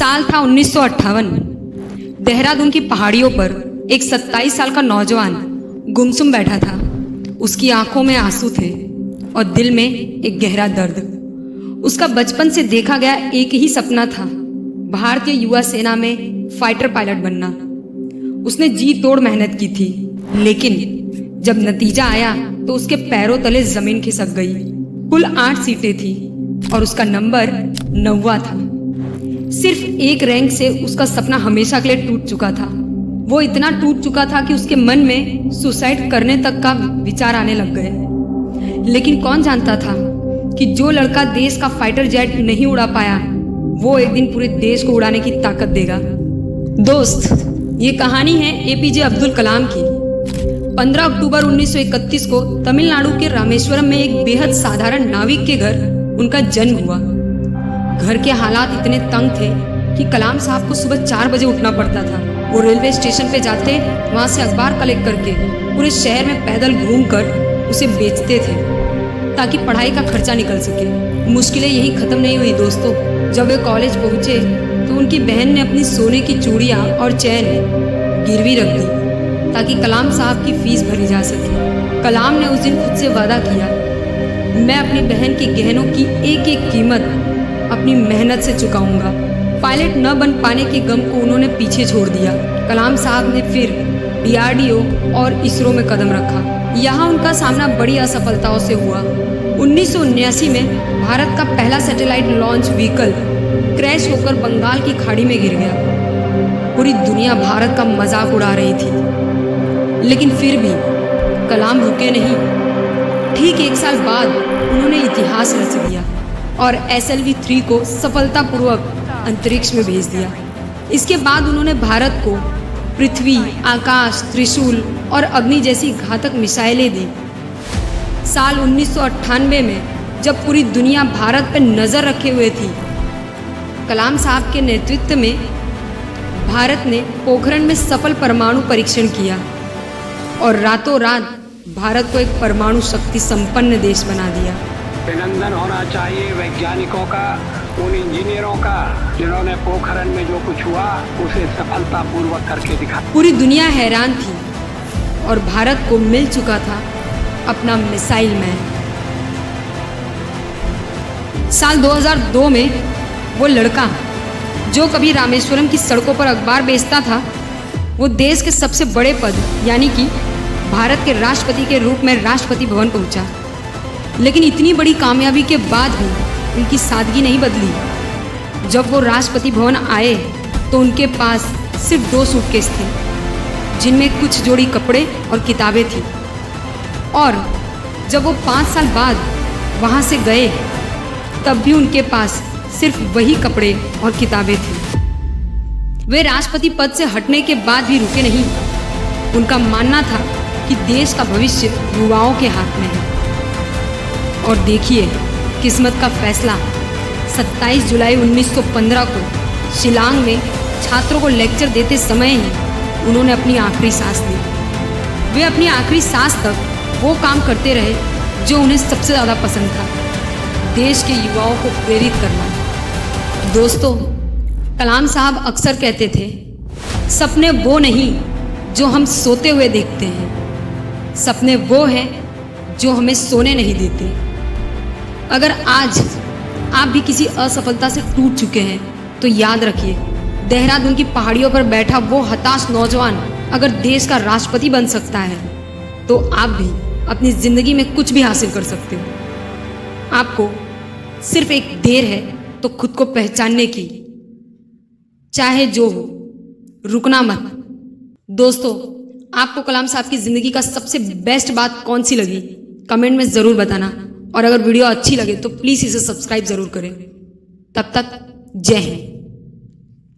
साल था 1958। देहरादून की पहाड़ियों पर एक 27 साल का नौजवान गुमसुम बैठा था। उसकी आंखों में आंसू थे और दिल में एक गहरा दर्द। उसका बचपन से देखा गया एक ही सपना था, भारतीय युवा सेना में फाइटर पायलट बनना। उसने जी तोड़ मेहनत की थी, लेकिन जब नतीजा आया तो उसके पैरों तले जमीन खिसक गई। कुल 8 सीटें थी और उसका नंबर 9वां था। सिर्फ एक रैंक से उसका सपना हमेशा के लिए टूट चुका था। वो इतना टूट चुका था कि उसके मन में सुसाइड करने तक का विचार आने लग गए। लेकिन कौन जानता था कि जो लड़का देश का फाइटर जेट नहीं उड़ा पाया, वो एक दिन पूरे देश को उड़ाने की ताकत देगा। दोस्त, ये कहानी है एपीजे अब्दुल कलाम की। 15 अक्टूबर 1931 को तमिलनाडु के रामेश्वरम में एक बेहद साधारण नाविक के घर उनका जन्म हुआ। घर के हालात इतने तंग थे कि कलाम साहब को सुबह 4 बजे उठना पड़ता था। वो रेलवे स्टेशन पे जाते, वहाँ से अखबार कलेक्ट करके पूरे शहर में पैदल घूमकर उसे बेचते थे ताकि पढ़ाई का खर्चा निकल सके। मुश्किलें यही खत्म नहीं हुई दोस्तों। जब वे कॉलेज पहुँचे तो उनकी बहन ने अपनी सोने की चूड़ियाँ और चैन गिरवी रख दी ताकि कलाम साहब की फीस भरी जा सके। कलाम ने उस दिन खुद से वादा किया, मैं अपनी बहन के गहनों की एक एक कीमत अपनी मेहनत से चुकाऊंगा। पायलट न बन पाने के गम को उन्होंने पीछे छोड़ दिया। कलाम साहब ने फिर डीआरडीओ और इसरो में कदम रखा। यहाँ उनका सामना बड़ी असफलताओं से हुआ। 1979 में भारत का पहला सैटेलाइट लॉन्च व्हीकल क्रैश होकर बंगाल की खाड़ी में गिर गया। पूरी दुनिया भारत का मजाक उड़ा रही थी, लेकिन फिर भी कलाम रुके नहीं। ठीक 1 साल बाद उन्होंने इतिहास रच दिया और SLV-3 को सफलतापूर्वक अंतरिक्ष में भेज दिया। इसके बाद उन्होंने भारत को पृथ्वी, आकाश, त्रिशूल और अग्नि जैसी घातक मिसाइलें दी। साल 1998 में जब पूरी दुनिया भारत पर नज़र रखे हुए थी, कलाम साहब के नेतृत्व में भारत ने पोखरण में सफल परमाणु परीक्षण किया और रातों रात भारत को एक परमाणु शक्ति संपन्न देश बना दिया। अभिनंदन होना चाहिए वैज्ञानिकों का, उन इंजीनियरों का जिन्होंने पोखरण में जो कुछ हुआ उसे सफलतापूर्वक करके दिखाया। पूरी दुनिया हैरान थी और भारत को मिल चुका था अपना मिसाइल मैन। साल 2002 में वो लड़का जो कभी रामेश्वरम की सड़कों पर अखबार बेचता था, वो देश के सबसे बड़े पद यानी कि भारत के राष्ट्रपति के रूप में राष्ट्रपति भवन पहुंचा। लेकिन इतनी बड़ी कामयाबी के बाद भी उनकी सादगी नहीं बदली। जब वो राष्ट्रपति भवन आए तो उनके पास सिर्फ 2 सूटकेस थे, जिनमें कुछ जोड़ी कपड़े और किताबें थी। और जब वो 5 साल बाद वहाँ से गए, तब भी उनके पास सिर्फ वही कपड़े और किताबें थी। वे राष्ट्रपति पद से हटने के बाद भी रुके नहीं। उनका मानना था कि देश का भविष्य युवाओं के हाथ में है। और देखिए किस्मत का फैसला, 27 जुलाई 1915 को शिलांग में छात्रों को लेक्चर देते समय ही उन्होंने अपनी आखिरी सांस ली। वे अपनी आखिरी सांस तक वो काम करते रहे जो उन्हें सबसे ज़्यादा पसंद था, देश के युवाओं को प्रेरित करना। दोस्तों, कलाम साहब अक्सर कहते थे, सपने वो नहीं जो हम सोते हुए देखते हैं, सपने वो हैं जो हमें सोने नहीं देते। अगर आज आप भी किसी असफलता से टूट चुके हैं तो याद रखिए, देहरादून की पहाड़ियों पर बैठा वो हताश नौजवान अगर देश का राष्ट्रपति बन सकता है तो आप भी अपनी ज़िंदगी में कुछ भी हासिल कर सकते हो। आपको सिर्फ एक देर है तो खुद को पहचानने की, चाहे जो हो, रुकना मत। दोस्तों, आपको कलाम साहब की ज़िंदगी का सबसे बेस्ट बात कौन सी लगी, कमेंट में ज़रूर बताना। और अगर वीडियो अच्छी लगे तो प्लीज़ इसे सब्सक्राइब ज़रूर करें। तब तक जय हिंद।